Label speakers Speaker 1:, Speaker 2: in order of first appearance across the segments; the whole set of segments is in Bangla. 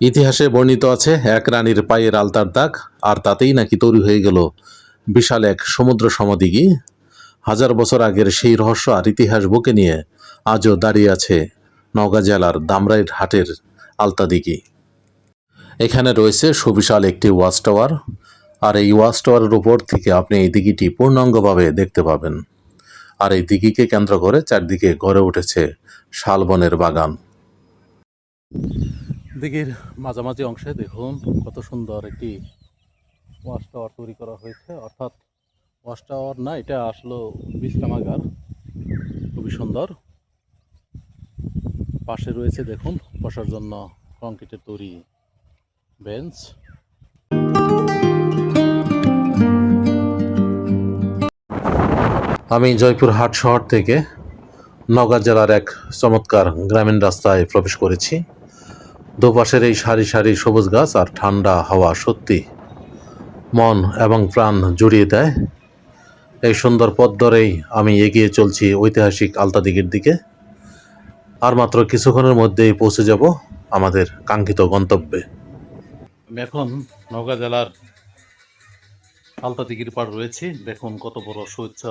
Speaker 1: ইতিহাসে বর্ণিত আছে এক রানীর পায়ের আলতার দাগ, আর তাতেই নাকি তৈরি হয়ে গেল বিশাল এক সমুদ্র সমদিঘি। হাজার বছর আগের সেই রহস্য আর ইতিহাস বুকে নিয়ে আজও দাঁড়িয়ে আছে নওগাঁ জেলার দামরাইর হাটের আলতা দিঘি। এখানে রয়েছে সুবিশাল একটি ওয়াচ টাওয়ার, আর এই ওয়াচ টাওয়ারের উপর থেকে আপনি এই দিঘিটি পূর্ণাঙ্গভাবে দেখতে পাবেন। আর এই দিঘিকে কেন্দ্র করে চারদিকে গড়ে উঠেছে শালবনের বাগান। দিঘির মাঝামাঝি অংশে দেখুন কত সুন্দর একটি ওয়াচ টাওয়ার তৈরি করা হয়েছে, অর্থাৎ ওয়াচ টাওয়ার না, এটা আসলে বিশ্রামাগার। খুবই সুন্দর। পাশে রয়েছে দেখুন বসার জন্য কংক্রিটের তৈরি বেঞ্চ। আমি জয়পুরহাট শহর থেকে নওগাঁ জেলার এক চমৎকার গ্রামীণ রাস্তায় প্রবেশ করেছি। দুপাশের এই সারি সারি সবুজ গাছ আর ঠান্ডা হাওয়া সত্যি মন এবং প্রাণ জুড়িয়ে দেয়। এই সুন্দর পথ ধরেই আমি এগিয়ে চলছি ঐতিহাসিক আলতা দিঘির দিকে। আর মাত্র কিছুক্ষণের মধ্যেই পৌঁছে যাব আমাদের কাঙ্ক্ষিত গন্তব্যে। আমি এখন নওগাঁ জেলার আলতা দিঘির পাড় রয়েছি। দেখুন কত বড় সুউচ্চ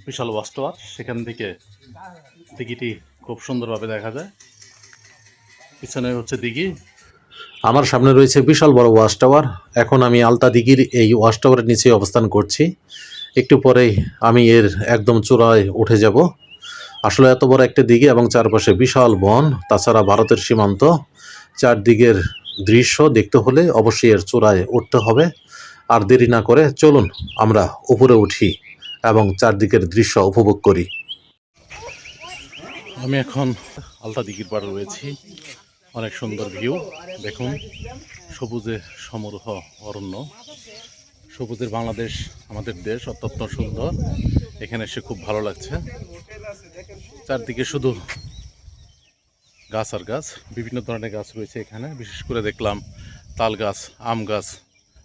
Speaker 1: বিশাল ওয়াচ টাওয়ার, সেখান থেকে দিঘিটি খুব সুন্দরভাবে দেখা যায়। পিছনে হচ্ছে দিঘি, আমার সামনে রয়েছে বিশাল বড় ওয়াচ টাওয়ার। এখন আমি আলতা দিঘির এই ওয়াচ টাওয়ারের নিচে অবস্থান করছি। একটু পরেই আমি এর একদম চূড়ায় উঠে যাব। আসলে এত বড় একটা দিঘি এবং চারপাশে বিশাল বন, তাছাড়া ভারতের সীমান্ত, চারদিকের দৃশ্য দেখতে হলে অবশ্যই এর চূড়ায় উঠতে হবে। আর দেরি না করে চলুন আমরা উপরে উঠি এবং চারদিকের দৃশ্য উপভোগ করি। আমি এখন আলতা দিঘির পাড়ে রয়েছি। অনেক সুন্দর ভিউ দেখুন, সবুজে সমরূহ অরণ্য। সবুজের বাংলাদেশ আমাদের দেশ, অত্যন্ত সুন্দর। এখানে এসে খুব ভালো লাগছে। চারদিকে শুধু গাছ আর গাছ, বিভিন্ন ধরনের গাছ রয়েছে এখানে। বিশেষ করে দেখলাম তাল গাছ, আম গাছ,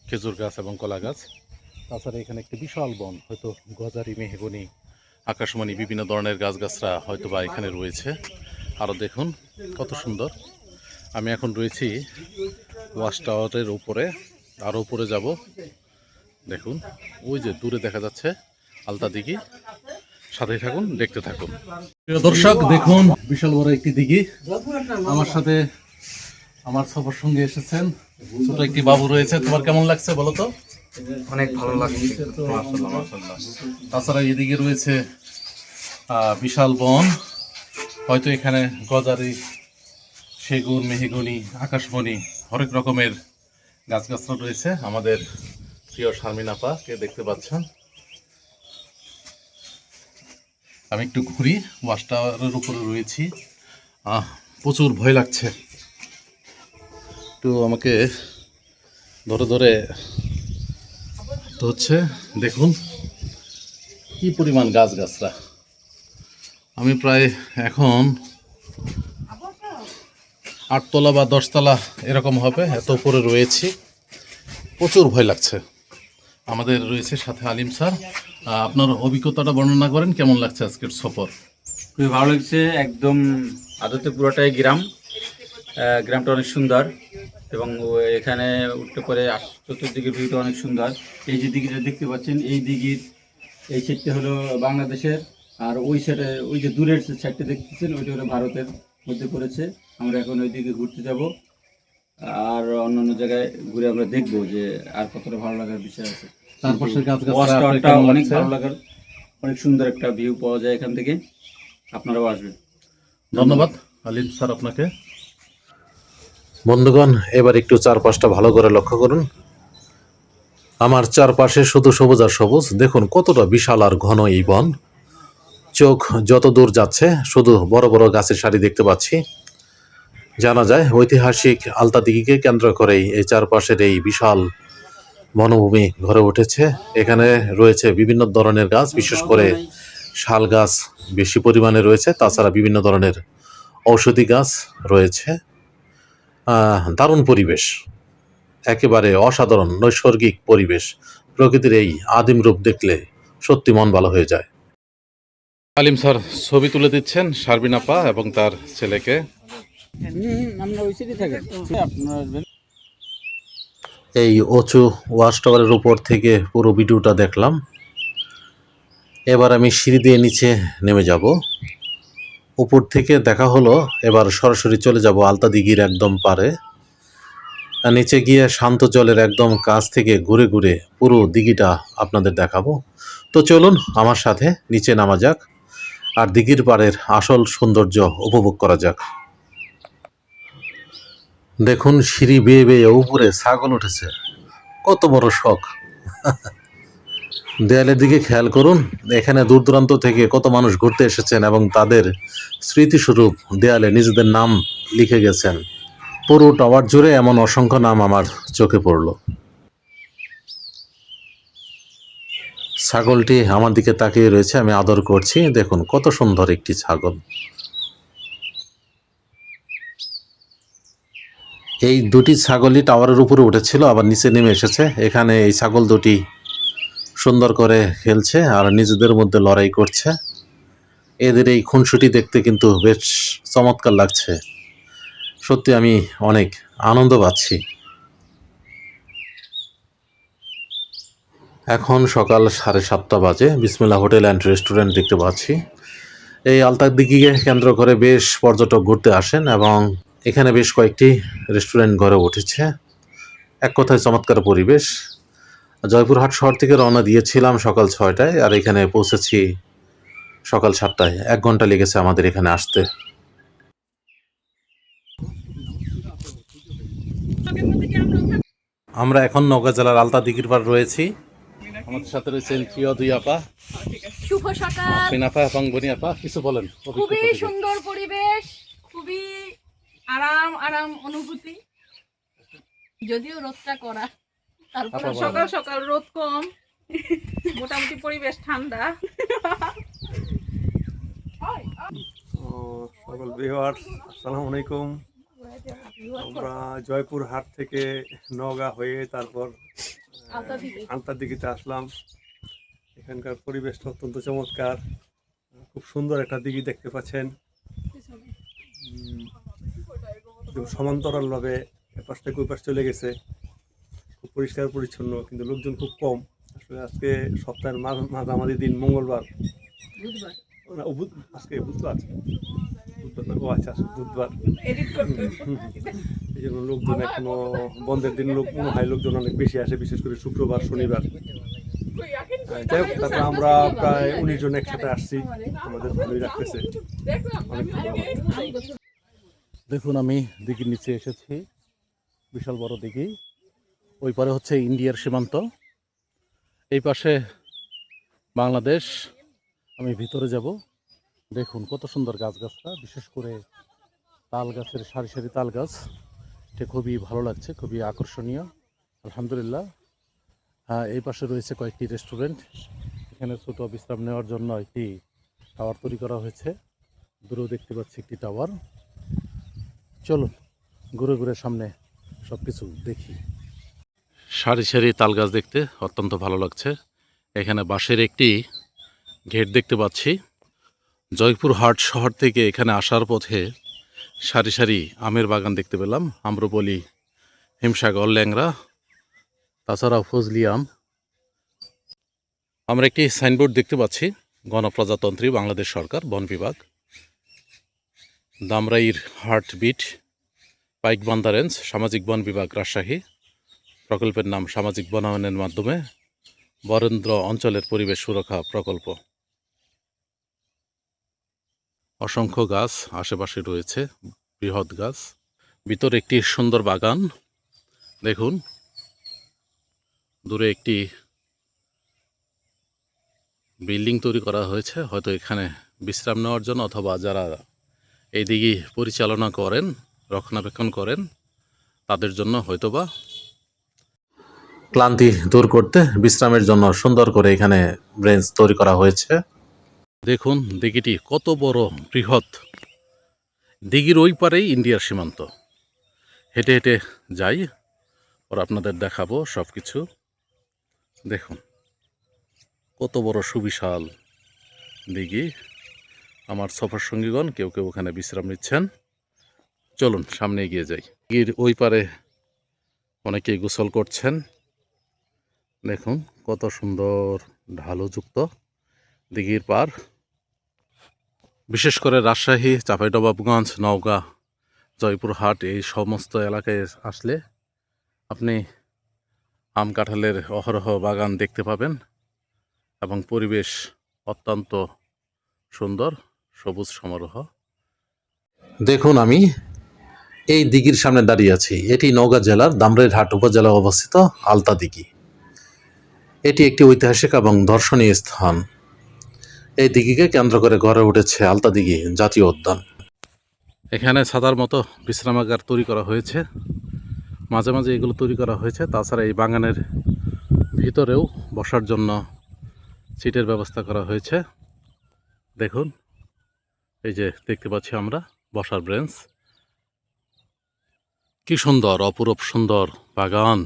Speaker 1: খেজুর গাছ এবং কলা গাছ। তাছাড়া এখানে একটি বিশাল বন, হয়তো গজারি, মেহগনি, আকাশমণি, বিভিন্ন ধরনের গাছগাছরা হয়তো বা এখানে রয়েছে। আরও দেখুন কত সুন্দর। আমি এখন রয়েছি ওয়াচ টাওয়ারের উপরে, আরও উপরে যাব। দেখুন ওই যে দূরে দেখা যাচ্ছে আলতা দিঘি। সাথে থাকুন, দেখতে থাকুন। প্রিয় দর্শক দেখুন বিশাল বড় একটি দিঘি। আমার সাথে আমার সফর সঙ্গে এসেছেন ছোট একটি বাবু রয়েছে। তোমার কেমন লাগছে বলো তো?
Speaker 2: অনেক ভালো লাগছে।
Speaker 1: মাশাআল্লাহ মাশাআল্লাহ। তাছাড়া এদিকে রয়েছে বিশাল বন, হয়তো এখানে গজারি, সেগুন, মেহগনি, আকাশমণি, হরেক রকমের গাছগাছরা রয়েছে। আমাদের প্রিয় শারমিন আপাকে দেখতে পাচ্ছেন। আমি একটু ঘুরি, ওয়াচ টাওয়ারের উপরে রয়েছি। প্রচুর ভয় লাগছে। একটু আমাকে ধরে ধরে হচ্ছে। দেখুন কি পরিমাণ গাছগাছরা। আমি প্রায় এখন 8তলা বা 10তলা এরকম হবে, এত উপরে রয়েছি। প্রচুর ভয় লাগছে। আমাদের রয়েছে সাথে আলিম স্যার। আপনার অভিজ্ঞতাটা বর্ণনা করেন, কেমন লাগছে আজকের সফর?
Speaker 2: খুবই ভালো লাগছে। একদম আদতে পুরোটাই গ্রাম। গ্রামটা অনেক সুন্দর এবং এখানে উঠতে পরে চতুর্দিকের ভিউটা অনেক সুন্দর। এই যে দিঘিটা দেখতে পাচ্ছেন, এই দিঘির এই সাইডটা হলো বাংলাদেশের, আর ওই সাইডে ওই যে দূরের সাইডটা দেখতেছেন ওইটা হলো ভারতের মধ্যে পড়েছে। আমরা এখন ওই দিকে ঘুরতে যাব, আর অন্যান্য জায়গায় ঘুরে আমরা দেখবো যে আর কতটা ভালো লাগার বিষয় আছে।
Speaker 1: চারপাশের
Speaker 2: ওয়াচটাওয়ারটা অনেক ভালো লাগার, অনেক সুন্দর একটা ভিউ পাওয়া যায় এখান থেকে। আপনারাও আসবেন।
Speaker 1: ধন্যবাদ আলিম স্যার আপনাকে। বন্ধুগণ, এবার একটু চারপাশটা ভালো করে লক্ষ্য করুন। আমার চারপাশে শুধু সবুজ আর সবুজ। দেখুন কতটা বিশাল আর ঘন এই বন। চোখ যত দূর যাচ্ছে শুধু বড় বড় গাছের সারি দেখতে পাচ্ছি। জানা যায় ঐতিহাসিক আলতা দিঘিকে কেন্দ্র করেই এই চারপাশের এই বিশাল বনভূমি গড়ে উঠেছে। এখানে রয়েছে বিভিন্ন ধরনের গাছ, বিশেষ করে শাল গাছ বেশি পরিমাণে রয়েছে। তাছাড়া বিভিন্ন ধরনের ঔষধি গাছ রয়েছে। দারুণ পরিবেশ, একেবারে অসাধারণ নৈসর্গিক পরিবেশ। প্রকৃতির এই আদিম রূপ দেখলে সত্যি মন ভালো হয়ে যায়। আলিম স্যার ছবি তুলে দিচ্ছেন শারমিন আপা এবং তার ছেলেকে।
Speaker 2: আমরা ওই সাইডে থাকেন আপনার
Speaker 1: এই উঁচু ওয়াচ টাওয়ারের উপর থেকে পুরো ভিডিওটা দেখলাম। এবার আমি সিঁড়ি দিয়ে নিচে নেমে যাব। উপর থেকে দেখা হলো, এবার সরাসরি চলে যাব আলতা দিঘির একদম পারে। আর নিচে গিয়ে শান্ত জলের একদম কাছ থেকে ঘুরে ঘুরে পুরো দিঘিটা আপনাদের দেখাবো। তো চলুন আমার সাথে নিচে নামা যাক, আর দিঘির পাড়ের আসল সৌন্দর্য উপভোগ করা যাক। দেখুন সিঁড়ি বেয়ে বেয়ে উপরে ছাগল উঠেছে, কত বড় শখ। দেয়ালের দিকে খেয়াল করুন, এখানে দূর দূরান্ত থেকে কত মানুষ ঘুরতে এসেছেন এবং তাদের স্মৃতিস্বরূপ দেয়ালে নিজেদের নাম লিখে গেছেন। পুরো টাওয়ার জুড়ে এমন অসংখ্য নাম আমার চোখে পড়ল। ছাগলটি আমার দিকে তাকিয়ে রয়েছে, আমি আদর করছি। দেখুন কত সুন্দর একটি ছাগল। এই দুটি ছাগলই টাওয়ারের উপরে উঠেছিল, আবার নিচে নেমে এসেছে। এখানে এই ছাগল দুটি সুন্দর করে খেলছে আর নিজেদের মধ্যে লড়াই করছে। এদের এই খুনসুটি দেখতে কিন্তু বেশ চমৎকার লাগছে। সত্যি আমি অনেক আনন্দ পাচ্ছি। এখন সকাল 7:30 বাজে। বিসমিল্লাহ হোটেল অ্যান্ড রেস্টুরেন্ট দেখতে পাচ্ছি। এই আলতার দিঘিকে কেন্দ্র করে বেশ পর্যটক ঘুরতে আসেন এবং এখানে বেশ কয়েকটি রেস্টুরেন্ট গড়ে উঠেছে। এক কথায় চমৎকার পরিবেশ। জয়পুরহাট শহর থেকে রওনা দিয়েছিলাম সকাল 6টায়, আর এখানে পৌঁছেছি সকাল 7টায়। 1 ঘন্টা লেগেছে আমাদের এখানে আসতে। আমরা এখন নওগাঁ জেলার আলতা দিঘির পাড় রয়েছি। আমাদের সাথে রয়েছেন প্রিয় দুই আপা,
Speaker 3: শুভ সকাল।
Speaker 1: আফরিন আপা এবং বনি আপা। কিছু বলেন।
Speaker 3: খুবই সুন্দর পরিবেশ, খুবই আরাম আরাম অনুভূতি, যদিও রোদটা করা, তারপর
Speaker 1: আপা বলেন।
Speaker 4: সকাল সকাল রোদ কম, মোটামুটি পরিবেশ ঠান্ডা।
Speaker 5: সকল ভিউয়ার্স আসসালামু আলাইকুম। আমরা জয়পুর হাট থেকে নওগাঁ হয়ে তারপর আলতাদিঘিতে আসলাম। এখানকার পরিবেশটা অত্যন্ত চমৎকার, খুব সুন্দর একটা দিঘি দেখতে পাচ্ছেন। একদম সমান্তরালভাবে এপাশ থেকে ওই পাশ চলে গেছে, খুব পরিষ্কার পরিচ্ছন্ন, কিন্তু লোকজন খুব কম। আসলে আজকে সপ্তাহের মাঝামাঝি দিন, মঙ্গলবার, আজকে বুধবার, ও আচ্ছা বুধবার, এই জন্য লোকজন এখনো বন্ধের দিন মনে হয় লোকজন অনেক বেশি আসে, বিশেষ করে শুক্রবার শনিবার। যাই হোক, তারপরে আমরা প্রায় 19 জন একসাথে আসছি, আমাদের ভালোই রাখতেছে, অনেক ধন্যবাদ।
Speaker 1: দেখুন আমি দিঘির নিচে এসেছি, বিশাল বড় দিঘি। ওই পারে হচ্ছে ইন্ডিয়ার সীমান্ত, এই পাশে বাংলাদেশ। আমি ভিতরে যাব। দেখুন কত সুন্দর গাছগাছরা, বিশেষ করে তাল গাছের সারি সারি তাল গাছ। এটা খুবই ভালো লাগছে, খুবই আকর্ষণীয়। আলহামদুলিল্লাহ। হ্যাঁ, এই পাশে রয়েছে কয়েকটি রেস্টুরেন্ট। এখানে ছোট বিশ্রাম নেওয়ার জন্য একটি টাওয়ার তৈরি করা হয়েছে। দূরেও দেখতে পাচ্ছি একটি টাওয়ার। চলুন ঘুরে ঘুরে সামনে সব কিছু দেখি। সারি সারি তাল গাছ দেখতে অত্যন্ত ভালো লাগছে। এখানে বাঁশের একটি গেট দেখতে পাচ্ছি। জয়পুরহাট শহর থেকে এখানে আসার পথে সারি সারি আমের বাগান দেখতে পেলাম। আম্রপলি, হিমসাগর, ল্যাংড়া, তাছাড়াও ফজলি আম। আমরা একটি সাইনবোর্ড দেখতে পাচ্ছি, গণপ্রজাতন্ত্রী বাংলাদেশ সরকার, বন বিভাগ, দামরাইর হার্টবিট, পাইকবান্ধা রেঞ্জ, সামাজিক বন বিভাগ, রাজশাহী। প্রকল্পের নাম সামাজিক বনায়নের মাধ্যমে বরেন্দ্র অঞ্চলের পরিবেশ সুরক্ষা প্রকল্প। অসংখ্য গাছ আশেপাশে রয়েছে, বৃহৎ গাছ। ভিতরে একটি সুন্দর বাগান। দেখুন দূরে একটি বিল্ডিং তৈরি করা হয়েছে, হয়তো এখানে বিশ্রাম নেওয়ার জন্য, অথবা যারা এই দিকে পরিচালনা করেন, রক্ষণাবেক্ষণ করেন, তাদের জন্য হয়তোবা। ক্লান্তি দূর করতে বিশ্রামের জন্য সুন্দর করে এখানে বেঞ্চ তৈরি করা হয়েছে। দেখুন দিঘিটি কত বড়, বৃহৎ। দিঘির ওই পারেই ইন্ডিয়ার সীমান্ত। হেঁটে হেঁটে যাই, ওর আপনাদের দেখাবো সব কিছু। দেখুন কত বড় সুবিশাল দিঘি। আমার সফর সঙ্গীগণ কেউ কেউ ওখানে বিশ্রাম নিচ্ছেন। চলুন সামনে এগিয়ে যাই। দিঘির ওই পারে অনেকেই গোসল করছেন। দেখুন কত সুন্দর ঢালুযুক্ত দিঘির পার। বিশেষ করে রাজশাহী, চাঁপাইনবাবগঞ্জ, নওগাঁ, জয়পুরহাট এই সমস্ত এলাকায় আসলে আপনি আম কাঁঠালের অহরহ বাগান দেখতে পাবেন এবং পরিবেশ অত্যন্ত সুন্দর, সবুজ সমারোহ। দেখুন আমি এই দিঘির সামনে দাঁড়িয়ে আছি। এটি নওগাঁ জেলার দামরাইরহাট উপজেলায় অবস্থিত আলতা দিঘি। এটি একটি ঐতিহাসিক এবং দর্শনীয় স্থান। এই দিঘিকে কেন্দ্র করে গড়ে উঠেছে আলতা দিঘি জাতীয় উদ্যান। এখানে ছাতার মতো বিশ্রামাগার তৈরি করা হয়েছে, মাঝে মাঝে এগুলো তৈরি করা হয়েছে। তাছাড়া এই বাগানের ভিতরেও বসার জন্য সিটের ব্যবস্থা করা হয়েছে। দেখুন এই যে দেখতে পাচ্ছি আমরা বসার বেঞ্চ। কি সুন্দর, অপরূপ সুন্দর বাগান।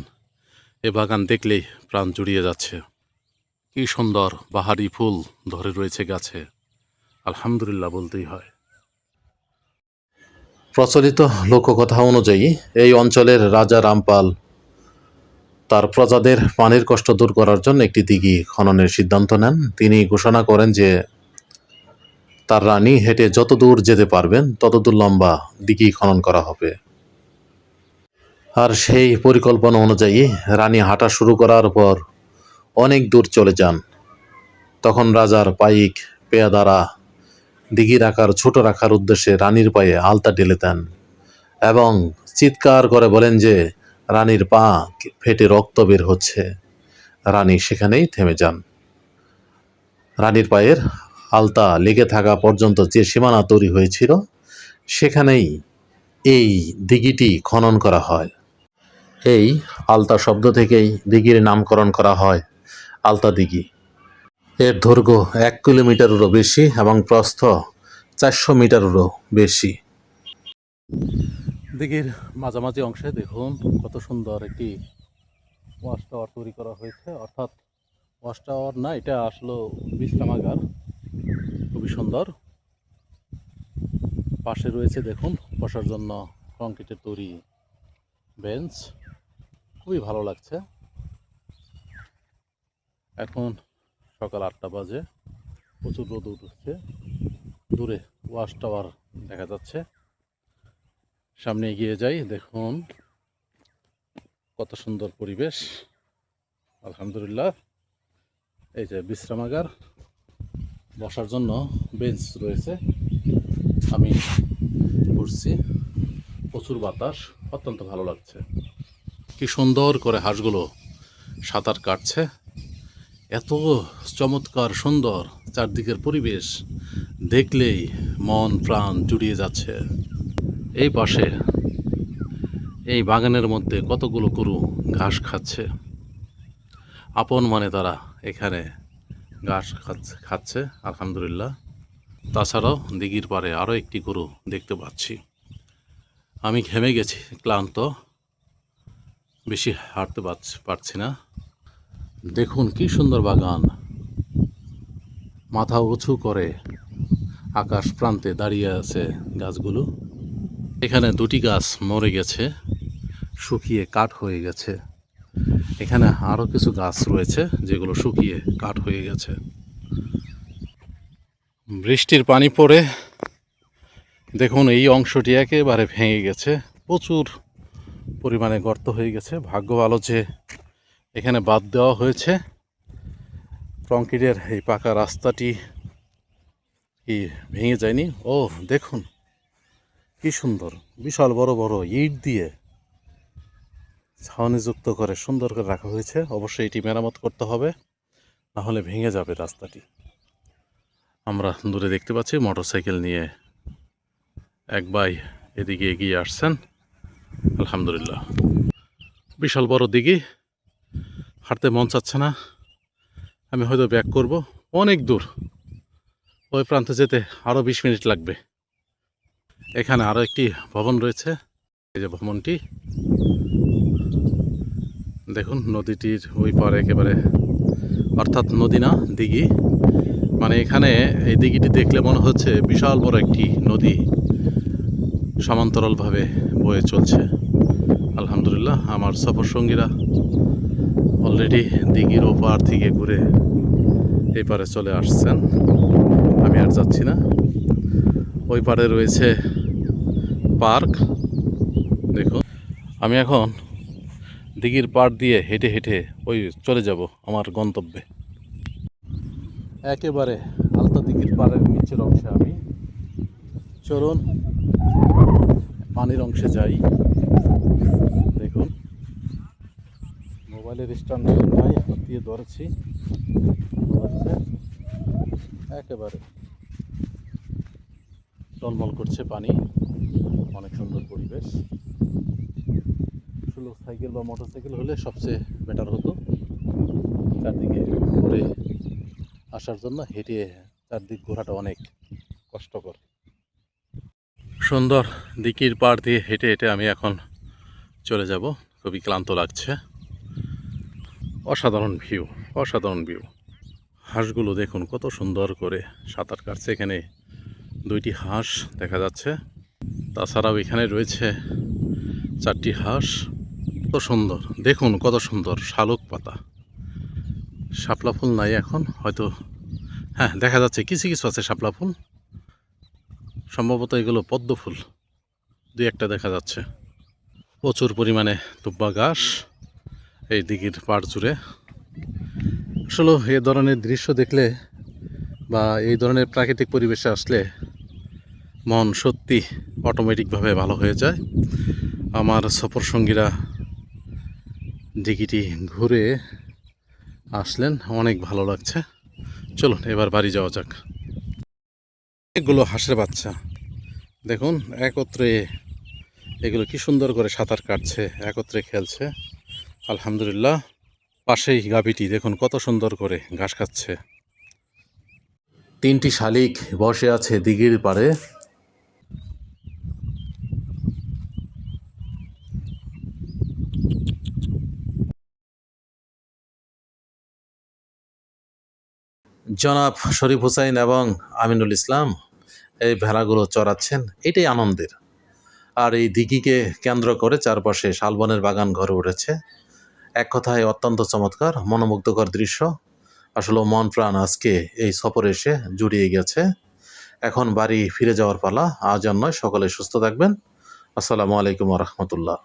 Speaker 1: এই বাগান দেখলেই প্রাণ জুড়িয়ে যাচ্ছে। কি সুন্দর বাহারি ফুল ধরে রয়েছে গাছে, আলহামদুলিল্লাহ বলতেই হয়। প্রচলিত লোককথা অনুযায়ী এই অঞ্চলের রাজা রামপাল তার প্রজাদের পানির কষ্ট দূর করার জন্য একটি দিঘি খননের সিদ্ধান্ত নেন। তিনি ঘোষণা করেন যে তার রানী হেঁটে যত দূর যেতে পারবেন তত দূর লম্বা দিঘি খনন করা হবে। আর সেই পরিকল্পনা অনুযায়ী রানী হাঁটা শুরু করার পর অনেক দূর চলে যান। তখন রাজার পাইক পেয়াদারা দিঘির আকার ছোট রাখার উদ্দেশ্যে রানীর পায়ে আলতা ঢেলে দেন এবং চিৎকার করে বলেন যে রানীর পা ফেটে রক্ত বের হচ্ছে। রানী সেখানেই থেমে যান। রানীর পায়ের আলতা লেগে থাকা পর্যন্ত যে সীমানা তৈরি হয়েছিল সেখানেই এই দিঘিটি খনন করা হয়। এই আলতা শব্দ থেকেই দিঘির নামকরণ করা হয় আলতা দিঘি। এর দৈর্ঘ্য 1 কিলোমিটারেরও বেশি এবং প্রস্থ 400 মিটারেরও বেশি। দিঘির মাঝামাঝি অংশে দেখুন কত সুন্দর একটি ওয়াচ টাওয়ার তৈরি করা হয়েছে। অর্থাৎ ওয়াচ টাওয়ার না, এটা আসলে বিশ্রামাগার। খুবই সুন্দর। পাশে রয়েছে দেখুন বসার জন্য কংক্রিটের তৈরি বেঞ্চ। খুবই ভালো লাগছে। এখন সকাল 8টা বাজে, প্রচুর রোদ উঠছে। দূরে ওয়াচ টাওয়ার দেখা যাচ্ছে। সামনে এগিয়ে যাই, দেখুন কত সুন্দর পরিবেশ, আলহামদুলিল্লাহ। এই যে বিশ্রামাগার, বসার জন্য বেঞ্চ রয়েছে। আমি বসছি, প্রচুর বাতাস, অত্যন্ত ভালো লাগছে। কি সুন্দর করে হাঁসগুলো সাঁতার কাটছে। এত চমৎকার সুন্দর চারদিকের পরিবেশ দেখলেই মন প্রাণ জুড়িয়ে যাচ্ছে। এই পাশে এই বাগানের মধ্যে কতগুলো গরু ঘাস খাচ্ছে। আপন মানে তারা এখানে ঘাস খাচ্ছে, আলহামদুলিল্লাহ। তাছাড়াও দিঘির পাড়ে আরও একটি গরু দেখতে পাচ্ছি। আমি ঘেমে গেছি, ক্লান্ত, বেশি হাঁটতে পারছি না। দেখুন কি সুন্দর বাগান। মাথা উঁচু করে আকাশ প্রান্তে দাঁড়িয়ে আছে গাছগুলো। এখানে 2টি গাছ মরে গেছে, শুকিয়ে কাঠ হয়ে গেছে। এখানে আরও কিছু গাছ রয়েছে যেগুলো শুকিয়ে কাঠ হয়ে গেছে। বৃষ্টির পানি পড়ে দেখুন এই অংশটি একেবারে ভেঙে গেছে, প্রচুর পরিমাণে গর্ত হয়ে গেছে। ভাগ্য ভালো যে এখানে বাঁধ দেওয়া হয়েছে। কংক্রিটের এই পাকা রাস্তাটি কি ভেঙে যায়নি। ও দেখুন কি সুন্দর, বিশাল বড় বড় ইট দিয়ে ছাউনিযুক্ত করে সুন্দর করে রাখা হয়েছে। অবশ্যই এটি মেরামত করতে হবে, নাহলে ভেঙে যাবে রাস্তাটি। আমরা দূরে দেখতে পাচ্ছি মোটরসাইকেল নিয়ে এক ভাই এদিকে এগিয়ে আসছেন, আলহামদুলিল্লাহ। বিশাল বড় দিঘি, হাঁটতে মন চাচ্ছে না। আমি হয়তো ব্যাক করব, অনেক দূর, ওই প্রান্তে যেতে আরও 20 মিনিট লাগবে। এখানে আরও একটি ভবন রয়েছে, এই যে ভবনটি দেখুন। নদীটির ওই পারে একেবারে, অর্থাৎ নদী না দিঘি, মানে এখানে এই দিঘিটি দেখলে মনে হচ্ছে বিশাল বড় একটি নদী সমান্তরালভাবে বয়ে চলছে। আলহামদুলিল্লাহ, আমার সফর সঙ্গীরা অলরেডি দিঘির ওপার থেকে ঘুরে এই পারে চলে আসছেন। আমি আর যাচ্ছি না। ওই পারে রয়েছে পার্ক। দেখুন, আমি এখন দিঘির পাড় দিয়ে হেঁটে হেঁটে ওই চলে যাব আমার গন্তব্যে। একেবারে আলতা দিঘির পাড়ের নিচের অংশে আমি। চলুন পানির অংশে যাই। দেখুন, মোবাইলের স্ট্যান্ড নাই, হাত দিয়ে ধরেছি। একেবারে টলমল করছে পানি, অনেক সুন্দর পরিবেশ। আসলে সাইকেল বা মোটর সাইকেল হলে সবচেয়ে বেটার হতো। চারদিকে ঘুরে আসার জন্য হেঁটে চারদিক ঘোরাটা অনেক কষ্টকর। সুন্দর দিঘির পাড় দিয়ে হেঁটে হেঁটে আমি এখন চলে যাব। খুবই ক্লান্ত লাগছে। অসাধারণ ভিউ, অসাধারণ ভিউ। হাঁসগুলো দেখুন কত সুন্দর করে সাঁতার কাটছে। এখানে 2টি হাঁস দেখা যাচ্ছে। তাছাড়াও এখানে রয়েছে 4টি হাঁস। কত সুন্দর দেখুন, কত সুন্দর শালুক পাতা। শাপলা ফুল নাই এখন, হয়তো হ্যাঁ দেখা যাচ্ছে কিছু কিছু আছে শাপলা ফুল, সম্ভবত এগুলো পদ্ম ফুল 2-1টা দেখা যাচ্ছে। প্রচুর পরিমাণে দুব্বা ঘাস এই দিঘির পাড় জুড়ে। আসলে এ ধরনের দৃশ্য দেখলে বা এই ধরনের প্রাকৃতিক পরিবেশে আসলে মন সত্যি অটোমেটিকভাবে ভালো হয়ে যায়। আমার সফর সঙ্গীরা দিঘিটি ঘুরে আসলেন, অনেক ভালো লাগছে। চলুন এবার বাড়ি যাওয়া যাক। অনেকগুলো হাঁসের বাচ্চা দেখুন একত্রে, এগুলো কি সুন্দর করে সাঁতার কাটছে, একত্রে খেলছে। আলহামদুলিল্লাহ। পাশেই গাভীটি দেখুন কত সুন্দর করে ঘাস খাচ্ছে। 3টি শালিক বসে আছে দিঘির পাড়ে। জনাব শরীফ হুসাইন এবং আমিনুল ইসলাম এই ভেড়াগুলো চড়াচ্ছেন, এটাই আনন্দের। আর এই দিঘিকে কেন্দ্র করে চারপাশে শালবনের বাগান গড়ে উঠেছে। এক কথায় অত্যন্ত চমৎকার, মনোমুগ্ধকর দৃশ্য। আসলে মন প্রাণ আজকে এই সফরে এসে জুড়িয়ে গেছে। এখন বাড়ি ফিরে যাওয়ার পালা। আজ আর নয়, সকলে সুস্থ থাকবেন। আসসালামু আলাইকুম ওয়া রাহমাতুল্লাহ।